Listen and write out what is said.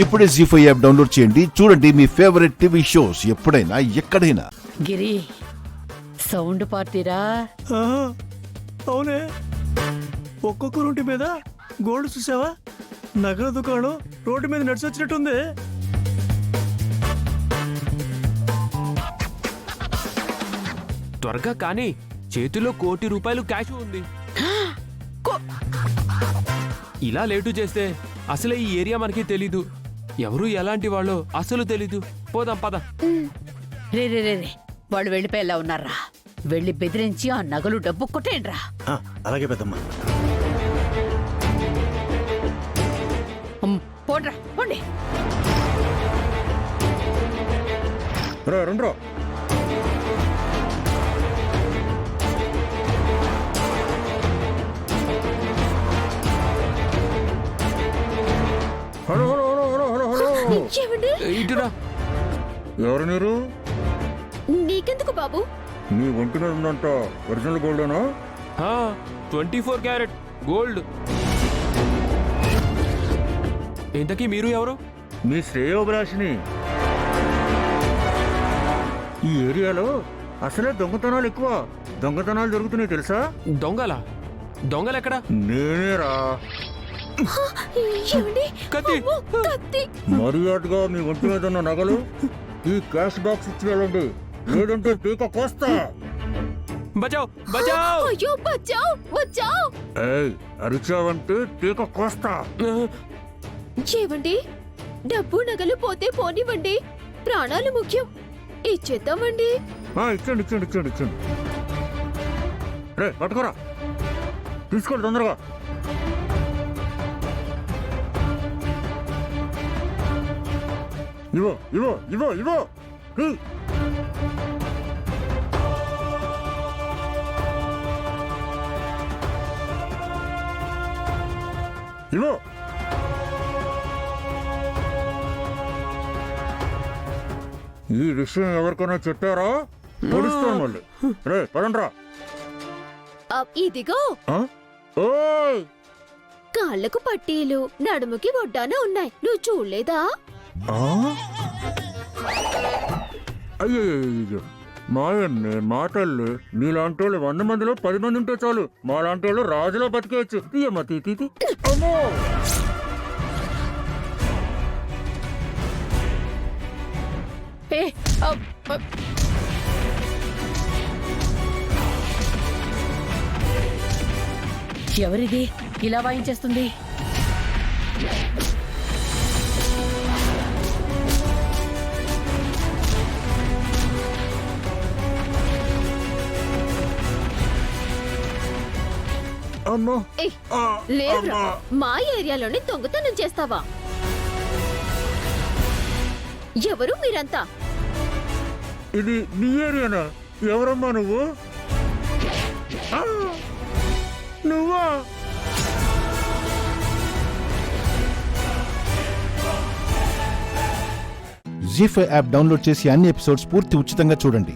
ఇప్పుడే జీ5 app download చేయండి. చూడండి మీ ఫేవరెట్ టీవీ షోస్ ఎప్పుడైనా ఎక్కడైనా. గిరి సౌండ్ పార్టీరా. అవునే, ఒక్కొక్క రోడ్డు మీద గోల్డ్ చూసావా? నగల దుకాణం రోడ్డు మీద నడిచొచ్చినట్టుంది. త్వరగా కానీ, చేతిలో ₹1 కోటి క్యాష్ ఉంది. ఇలా లేటు చేస్తే అసలే ఈ ఏరియా మనకి తెలీదు, ఎవరు ఎలాంటి వాళ్ళో అసలు తెలీదు. పోదాం పద. రే రే రే రే, వాళ్ళు వెళ్ళిపోయేలా ఉన్నారా? వెళ్ళి బెదిరించి ఆ నగలు డబ్బు కొట్టేయండిరా. అలాగే పెద్దమ్మ. పోండ్రా పోండి. రెండ్రో hello hello hello hello hello hello. ఇటురా. ఎవరు మీరు? నీకెందుకు బాబు? నీ ఒంటి మీద ఉందంట ఒరిజినల్ గోల్డేనా? 24 carat gold. ఇంతకీ మీరు ఎవరు? మీ శ్రేయోభిలాషిని. ఈ ఏరియాలో అసలే దొంగతనాలు ఎక్కువ. దొంగతనాలు జరుగుతున్నాయి తెలుసా? దొంగలెక్కడ? నేనేరా. కత్తి. మర్యాదగా మీ ఒంటి మీద ఉన్న నగలు ఈ క్యాష్ బాక్స్ ఇచ్చి వెళ్ళండి, లేదంటే పీక కోస్తా. బచావ్ బచావ్. అయ్యో బచావ్ బచావ్. ఏయ్, అరిచావంటే పీక కోస్తా. ఏవండి, డబ్బు నగలు పోతే పోనివ్వండి, ప్రాణాలు ముఖ్యం. ఇచ్చేద్దామండి. ఇచ్చండి ఇచ్చండి ఇచ్చండి ఇచ్చండి. రే పట్టుకోరా, తీసుకోండి తొందరగా. ఇవో ఇవో ఇవో ఇవో. ఇవో. ఈ విషయం ఎవరికైనా చెప్పారా? పొడుస్తాను మళ్ళీ. రే పదండ్రా. ఇదిగో ఓయ్, కాళ్ళకు పట్టీలు, నడుముకి వడ్డాన ఉన్నాయి. నువ్వు చూడలేదా? అయ్యో మాయన్నే మాటల్ని. నీలాంటి వాళ్ళు 100 మందిలో 10 మంది ఉంటే చాలు. మాలాంటి వాళ్ళు రాజులో బతికేయచ్చు. తీయమ్మా తీ. అమ్మో, ఏ, ఎవరిది ఇలా వాయించేస్తుంది? అమ్మో. లేదురా, మా ఏరియాలోనే దొంగతనం చేస్తావా? ఎవరు మీరంతా? ఇది నీ ఏరియానా? ఎవరమ్మా నువ్వు? నువ్వా? జీ5 యాప్ డౌన్లోడ్ చేసి అన్ని ఎపిసోడ్స్ పూర్తి ఉచితంగా చూడండి.